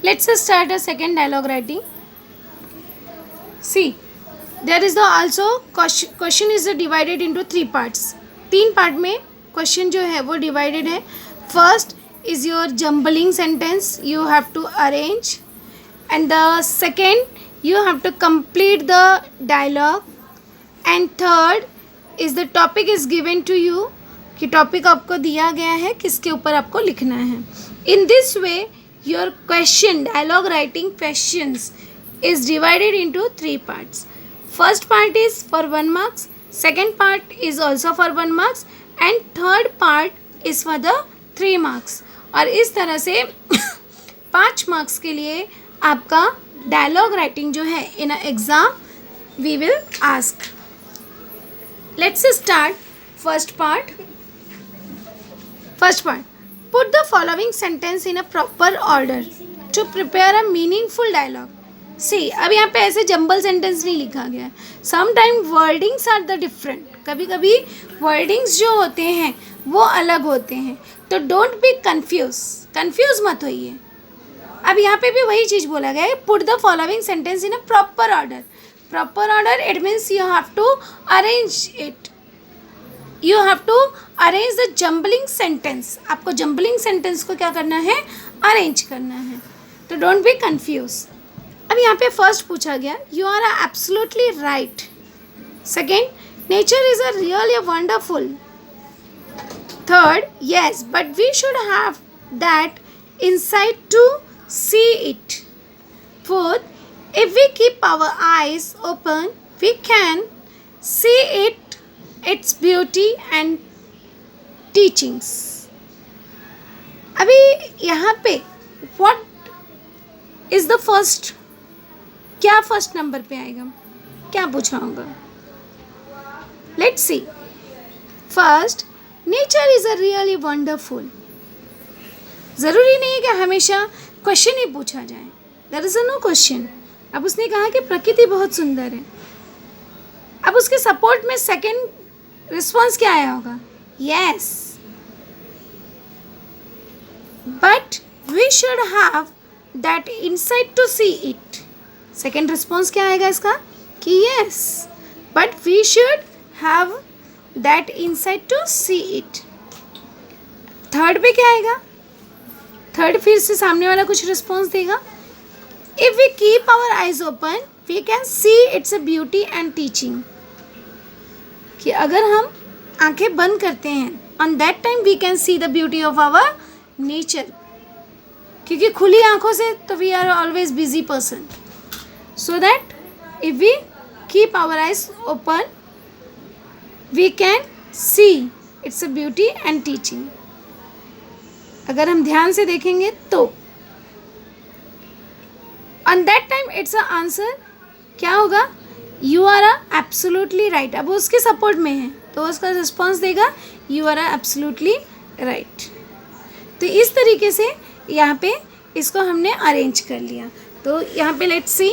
Let's start a second dialogue writing. See, there is the also question is divided into 3 parts. 3 part में question जो है वो divided है. First is your jumbling sentence, you have to arrange, and the second you have to complete the dialogue, and third is the topic is given to you कि topic आपको दिया गया है किसके ऊपर आपको लिखना है. In this way your question dialogue writing questions is divided into 3 parts. First part is for 1 marks, second part is also for 1 marks, and third part is for the 3 marks. और इस तरह से 5 मार्क्स के लिए आपका dialogue writing जो है in exam we will ask. Let's start first part. Put the following sentence in a proper order to prepare a meaningful dialogue. सी अब यहाँ पे ऐसे जंबल सेंटेंस नहीं लिखा गया है. Some time wordings are the different. कभी कभी वर्डिंग्स जो होते हैं वो अलग होते हैं. तो डोंट बी कंफ्यूज मत होइए. अब यहाँ पे भी वही चीज़ बोला गया है. Put the following sentence in a proper order. Proper order it means you have to arrange it. You have to arrange the jumbling sentence. आपको जम्बलिंग सेंटेंस को क्या करना है, अरेंज करना है. तो डोंट बी कन्फ्यूज. अब यहाँ पे फर्स्ट पूछा गया you are absolutely right. Second, nature is a really wonderful. Third, yes but we should have that insight to see it. Fourth, if we keep our eyes open we can see it its beauty and teachings. अभी यहाँ पे what is the first, क्या first number पे आएगा, क्या पूछा होगा. Let's see. First, nature is a really wonderful. ज़रूरी नहीं है कि हमेशा क्वेश्चन ही पूछा जाए. There is no question. अब उसने कहा कि प्रकृति बहुत सुंदर है. अब उसके सपोर्ट में सेकंड रिस्पॉन्स क्या आया होगा, yes but we should have that insight to see it. Second response क्या आएगा इसका कि yes but we should have that insight to see it. Third पे क्या आएगा, थर्ड फिर से सामने वाला कुछ रिस्पॉन्स देगा. If we keep our eyes open we can see it's a beauty and teaching. कि अगर हम आंखें बंद करते हैं on that time we can see the beauty of our nature. क्योंकि खुली आंखों से तो we are always busy person. So that if we keep our eyes open, we can see its a beauty and teaching. अगर हम ध्यान से देखेंगे तो on that time it's a answer क्या होगा, you are absolutely right. अब उसके सपोर्ट में है तो उसका रिस्पॉन्स देगा you are absolutely right. तो इस तरीके से यहाँ पे इसको हमने अरेंज कर लिया. तो यहाँ पे लेट्स सी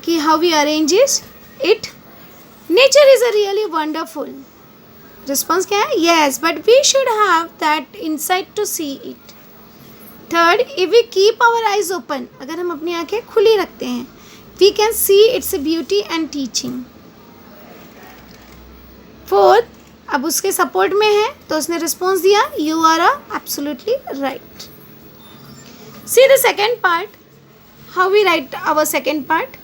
कि how we arrange it. Nature is a really wonderful. Response क्या है, yes but we should have that insight to see it. Third, if we keep our eyes open, अगर हम अपनी आंखें खुली रखते हैं we can see it's a beauty and teaching. Fourth, अब उसके सपोर्ट में है तो उसने रिस्पॉन्स दिया you are absolutely right. See the second part, how we write our second part.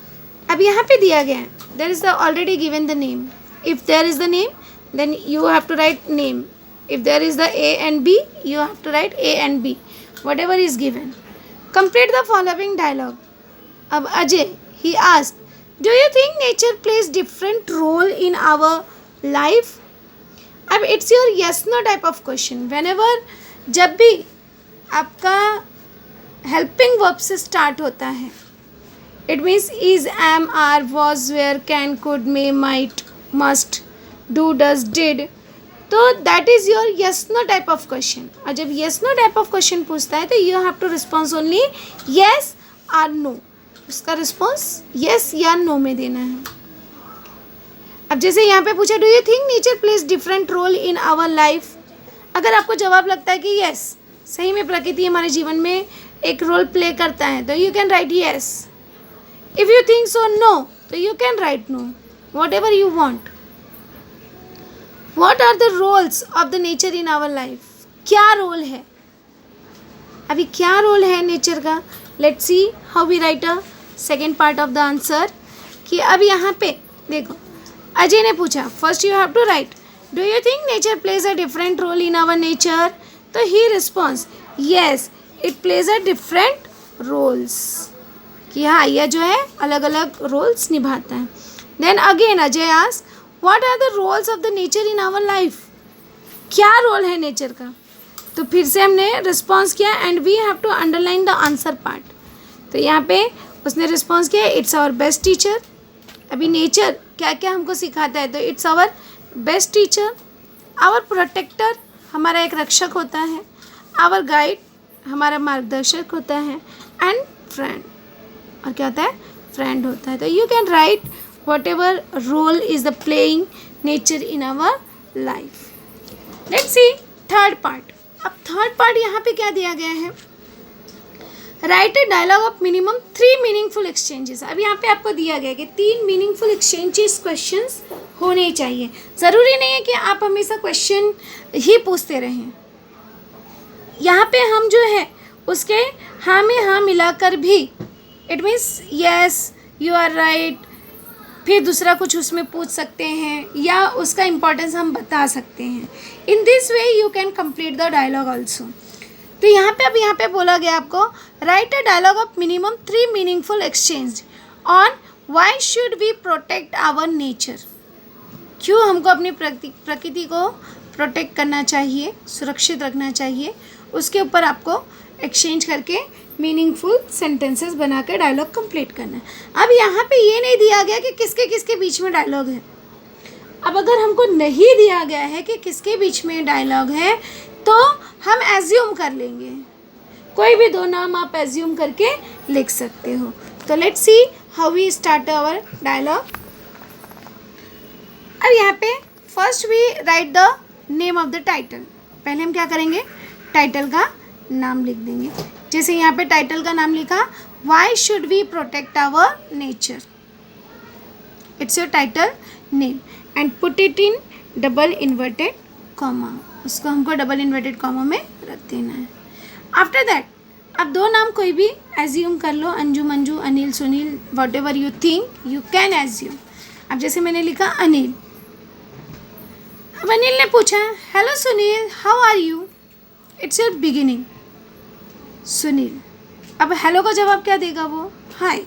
अब यहाँ पे दिया गया है there is the already given the name. If there is the name then you have to write name. If there is the A and B you have to write A and B whatever is given. Complete the following dialogue. अब Ajay he ask do you think nature plays different role in our life. अब it's your yes no type of question. When ever जब भी आपका helping verb से start होता है it means is, am, are, was, were, can, could, may, might, must, do, does, did. तो that is your yes no type of question. और जब yes no type of question पूछता है तो you have to respond only yes or no. उसका response yes या no में देना है. अब जैसे यहाँ पे पूछा do you think nature plays different role in our life. अगर आपको जवाब लगता है कि yes सही में प्रकृति हमारे जीवन में एक रोल प्ले करता है तो you can write yes. If you think so no तो you can write no. Whatever you want. What are the roles of the nature in our life. क्या रोल है, अभी क्या रोल है nature का. Let's see how we write a second part of the answer. कि अब यहाँ पे देखो, अजय ने पूछा first you have to write do you think nature pledge a different role in our nature. तो he response yes it plays a different roles. कि हाँ यह जो है अलग अलग रोल्स निभाता है. Then again Ajay ask what are the roles of the nature in our life. क्या रोल है नेचर का. तो फिर से हमने रिस्पॉन्स किया and we have to underline the answer part. तो यहाँ पे उसने रिस्पॉन्स किया इट्स आवर बेस्ट टीचर. अभी नेचर क्या क्या हमको सिखाता है. तो it's our best teacher, our protector हमारा एक रक्षक होता है, आवर गाइड हमारा मार्गदर्शक होता है, एंड फ्रेंड और क्या होता है फ्रेंड होता है. तो you can write whatever role is the playing nature in our life. Let's see third part. अब थर्ड पार्ट यहाँ पे क्या दिया गया है. Write a dialogue of minimum 3 meaningful exchanges. अब यहाँ पे आपको दिया गया है कि 3 मीनिंगफुल एक्सचेंजेस क्वेश्चंस होने चाहिए. ज़रूरी नहीं है कि आप हमेशा क्वेश्चन ही पूछते रहें. यहाँ पे हम जो है उसके हाँ में हाँ मिलाकर भी it means yes you are right, फिर दूसरा कुछ उसमें पूछ सकते हैं या उसका इम्पोर्टेंस हम बता सकते हैं. In this way you can complete the dialogue also. तो यहाँ पे अब यहाँ पे बोला गया आपको write a dialogue of minimum 3 meaningful exchange on why should we protect our nature. क्यों हमको अपनी प्रकृति को प्रोटेक्ट करना चाहिए, सुरक्षित रखना चाहिए, उसके ऊपर आपको एक्सचेंज करके मीनिंगफुल सेंटेंसेस बना के डायलॉग कंप्लीट करना है. अब यहाँ पे ये नहीं दिया गया कि किसके किसके बीच में डायलॉग है. अब अगर हमको नहीं दिया गया है कि किसके बीच में डायलॉग है तो हम एज्यूम कर लेंगे. कोई भी 2 नाम आप एज्यूम करके लिख सकते हो. तो let's see how we start our dialogue. अब यहाँ पे first we write the name of the title. पहले हम क्या करेंगे टाइटल का नाम लिख देंगे. जैसे यहाँ पे टाइटल का नाम लिखा why should we protect our nature. It's your title name and put it in double inverted comma. उसको हमको डबल इन्वर्टेड कॉमा में रख देना है. आफ्टर दैट अब 2 नाम कोई भी एज्यूम कर लो. Anju Manju, Anil Sunil, whatever you think you can assume. अब जैसे मैंने लिखा अनिल. अब अनिल ने पूछा hello Sunil how are you. It's your beginning Sunil. अब हेलो का जवाब क्या देगा वो hi.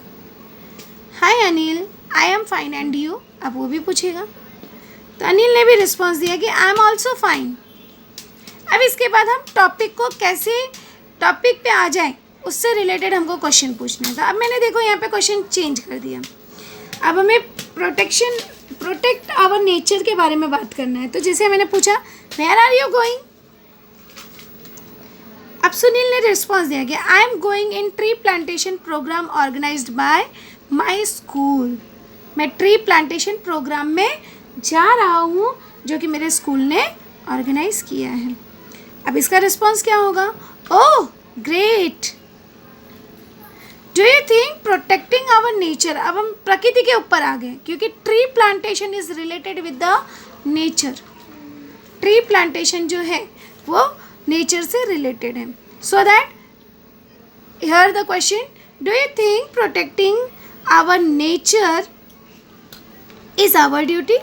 Hi Anil I am fine and you. अब वो भी पूछेगा. तो अनिल ने भी रिस्पॉन्स दिया कि आई एम ऑल्सो फाइन. अब इसके बाद हम टॉपिक को कैसे टॉपिक पे आ जाए उससे रिलेटेड हमको क्वेश्चन पूछना था. अब मैंने देखो यहाँ पे क्वेश्चन चेंज कर दिया. अब हमें प्रोटेक्ट आवर नेचर के बारे में बात करना है. तो जैसे मैंने पूछा वेयर आर यू गोइंग. अब सुनील ने रिस्पॉन्स दिया कि I am going in tree plantation programme organised by my school. मैं ट्री प्लांटेशन प्रोग्राम में जा रहा हूँ जो कि मेरे स्कूल ने ऑर्गेनाइज किया है. अब इसका रिस्पॉन्स क्या होगा. Oh great. Do you think protecting our nature. अब हम प्रकृति के ऊपर आ गए क्योंकि tree plantation is related with the nature. Tree plantation जो है वो नेचर से रिलेटेड है. So that here the question do you think protecting our nature is our duty.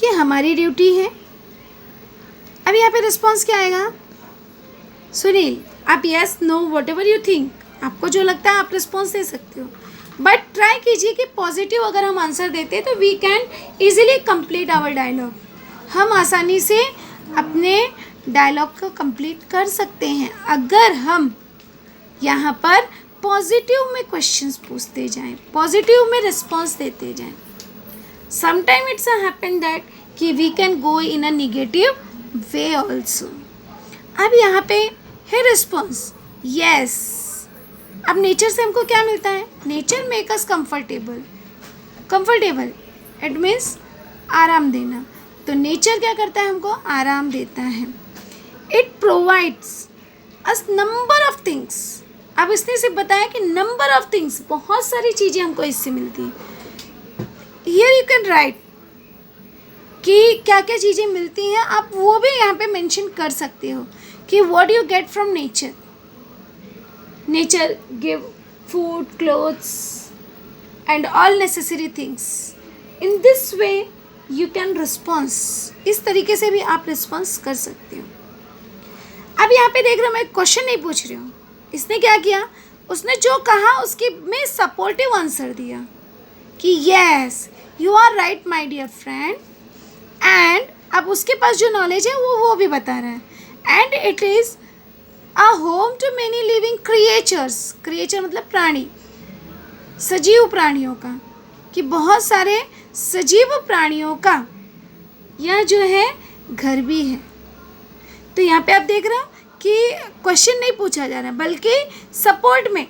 ये हमारी ड्यूटी है. अब यहाँ पे रिस्पॉन्स क्या आएगा सुनील. आप yes no whatever you think आपको जो लगता है आप रिस्पॉन्स दे सकते हो. बट ट्राई कीजिए कि पॉजिटिव अगर हम आंसर देते हैं तो we can easily complete our dialogue. हम आसानी से अपने डायलॉग को कंप्लीट कर सकते हैं अगर हम यहाँ पर पॉजिटिव में क्वेश्चंस पूछते जाएं, पॉजिटिव में रिस्पॉन्स देते जाएं. समटाइम इट्स हैपन दैट कि we can go in a negative way also. अब यहाँ पे है रिस्पॉन्स यस. अब नेचर से हमको क्या मिलता है. Nature make us comfortable. Comfortable it means आराम देना. तो नेचर क्या करता है हमको आराम देता है. It provides us number of things. अब इसने सिर्फ बताया कि नंबर ऑफ थिंग्स, बहुत सारी चीज़ें हमको इससे मिलती हैं। हियर यू कैन राइट कि क्या क्या चीज़ें मिलती हैं, आप वो भी यहाँ पे मेंशन कर सकते हो कि what you get from nature. Nature give food, clothes and all necessary things. In this way you can response. इस तरीके से भी आप रिस्पॉन्स कर सकते हो। अब यहाँ पे देख रहे हो, मैं क्वेश्चन नहीं पूछ रही हूँ। इसने क्या किया, उसने जो कहा उसके में सपोर्टिव आंसर दिया कि yes you are right my dear friend. And अब उसके पास जो नॉलेज है वो भी बता रहा है। And it is a home to many living creatures. Creature मतलब प्राणी, सजीव प्राणियों का, कि बहुत सारे सजीव प्राणियों का यह जो है घर भी है। तो यहाँ पे आप देख रहे हो कि क्वेश्चन नहीं पूछा जा रहा है, बल्कि सपोर्ट में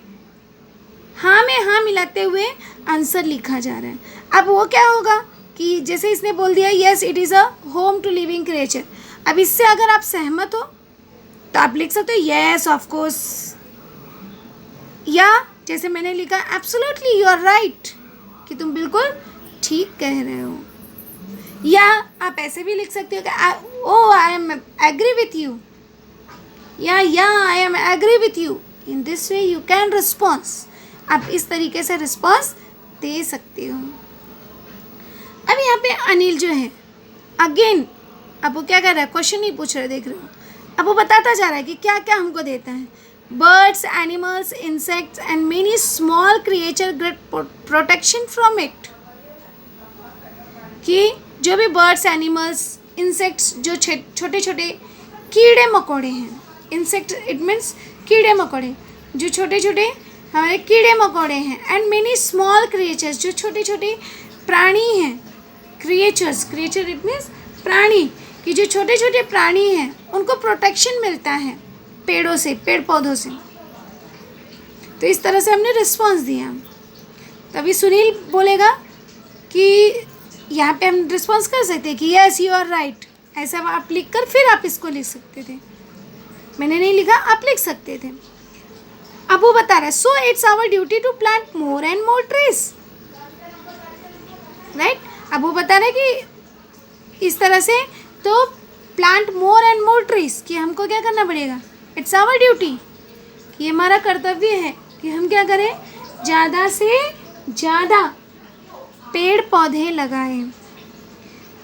हाँ में हाँ मिलाते हुए आंसर लिखा जा रहा है। अब वो क्या होगा कि जैसे इसने बोल दिया yes it is a home to living creature. अब इससे अगर आप सहमत हो तो आप लिख सकते हो यस ऑफ कोर्स, या जैसे मैंने लिखा एब्सोल्युटली यू आर राइट, कि तुम बिल्कुल ठीक कह रहे हो। या आप ऐसे भी लिख सकते हो कि oh I am agree with you, या I am agree with you. In this way you can response. आप इस तरीके से रिस्पॉन्स दे सकते हो। अब यहाँ पे अनिल जो है अगेन, अब वो क्या कर रहा है, क्वेश्चन नहीं पूछ रहा, देख रहे हो, अब वो बताता जा रहा है कि क्या क्या हमको देता है। Birds, animals, insects and many small creature get protection from it. कि जो भी बर्ड्स, एनिमल्स, इंसेक्ट्स, जो छोटे छोटे कीड़े मकोड़े हैं, इंसेक्ट इट मीन्स कीड़े मकोड़े, जो छोटे छोटे हमारे कीड़े मकोड़े हैं, एंड मेनी स्मॉल क्रिएचर्स, जो छोटे छोटे प्राणी हैं, क्रिएचर्स, क्रिएचर इट मीन्स प्राणी, कि जो छोटे छोटे प्राणी हैं उनको प्रोटेक्शन मिलता है पेड़ों से, पेड़ पौधों से। तो इस तरह से हमने रिस्पॉन्स दिया। तभी सुनील बोलेगा कि यहाँ पे हम रिस्पॉन्स कर सकते हैं कि यस यू आर राइट, ऐसा आप लिख कर फिर आप इसको लिख सकते थे। मैंने नहीं लिखा, आप लिख सकते थे। अब वो बता रहा है so it's our duty to plant more and more trees, right. अब वो बता रहे कि इस तरह से तो plant more and more trees, कि हमको क्या करना पड़ेगा, इट्स आवर ड्यूटी, कि ये हमारा कर्तव्य है कि हम क्या करें, ज़्यादा से ज़्यादा पेड़ पौधे लगाएं।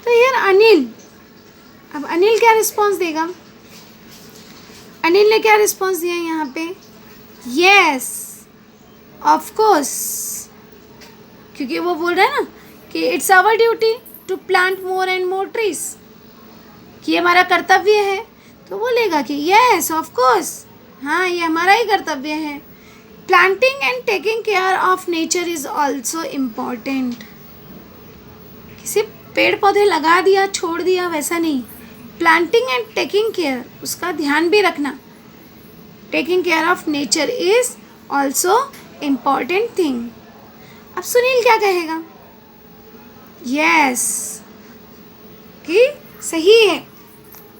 तो यार अनिल, अब अनिल क्या रिस्पॉन्स देगा, अनिल ने क्या रिस्पॉन्स दिया यहाँ पे, यस ऑफ कोर्स, क्योंकि वो बोल रहा है ना कि it's our duty to plant more and more trees, कि ये हमारा कर्तव्य है। तो बोलेगा कि यस ऑफ कोर्स, हाँ ये हमारा ही कर्तव्य है। Planting and taking care of nature is also important. किसी पेड़ पौधे लगा दिया छोड़ दिया वैसा नहीं, प्लांटिंग एंड टेकिंग केयर, उसका ध्यान भी रखना। Taking care of nature is also important thing. अब सुनील क्या कहेगा, यस कि सही है।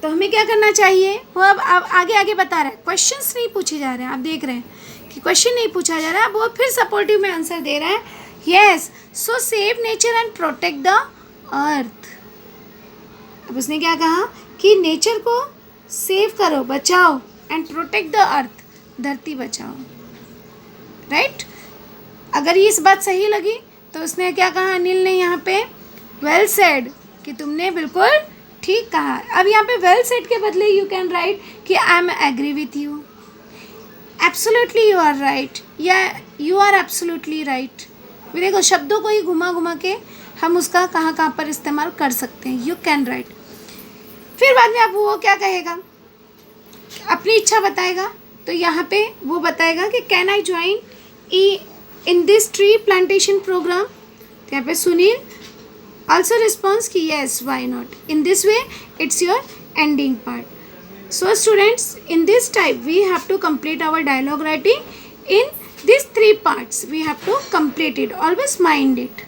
तो हमें क्या करना चाहिए, वो अब आगे आगे बता रहा है, क्वेश्चंस नहीं पूछे जा रहे हैं। आप देख रहे हैं कि क्वेश्चन नहीं पूछा जा रहा है, अब वो फिर सपोर्टिव में आंसर दे रहा है, yes so save nature and protect the earth. अब उसने क्या कहा कि नेचर को सेव करो, बचाओ, एंड प्रोटेक्ट द अर्थ, धरती बचाओ, राइट। अगर ये इस बात सही लगी तो उसने क्या कहा, अनिल ने यहाँ पे वेल सेड, कि तुमने बिल्कुल ठीक कहा। अब यहाँ पे वेल सेड के बदले यू कैन राइट कि I am agree with you, absolutely you are right, या यू आर एब्सोल्युटली राइट। देखो शब्दों को ही घुमा घुमा के हम उसका कहाँ कहाँ पर इस्तेमाल कर सकते हैं, यू कैन राइट। फिर बाद में अब वो क्या कहेगा, अपनी इच्छा बताएगा। तो यहाँ पे वो बताएगा कि can I join in this tree plantation programme. तो यहाँ पे सुनील also responds कि yes why not. In this way it's your ending part. So students, in this type we have to complete our dialogue writing in these 3 parts. We have to complete it. Always mind it.